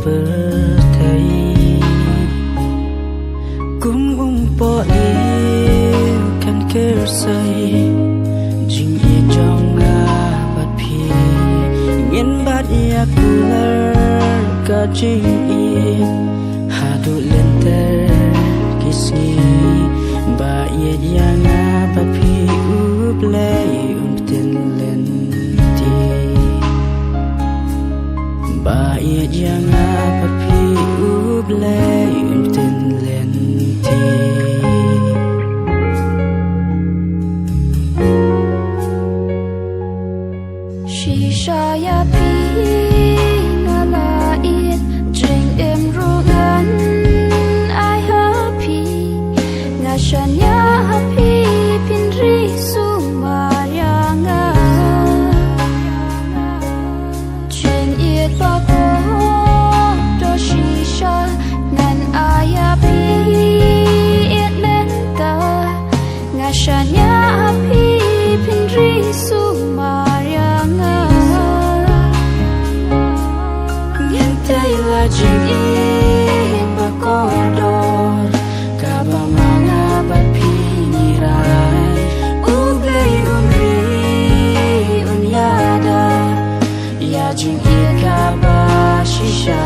bơ thấy cũng bỏ yêu khăn kêu say chính ye trong ngà bát phi nghiên bát ya cooler cả chính ye hà du lên ter kisni ba ye ya ngà bát phi up lay tin lên ti ba ye ya ngà bát phi up lay tin lên ti Shisha ya pi nga la it drink em rugan ai happy nga shan ya happy pin ri su maria nga chen it ba ko do shisha nan ai happy it men ta nga shan ya happy pin ri su Jing in bakodor kabamanga bapi nirai ublei umri unyada ya jing in kabashisha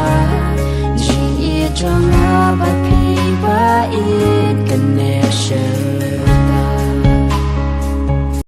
jing in jonga bapi ba in connection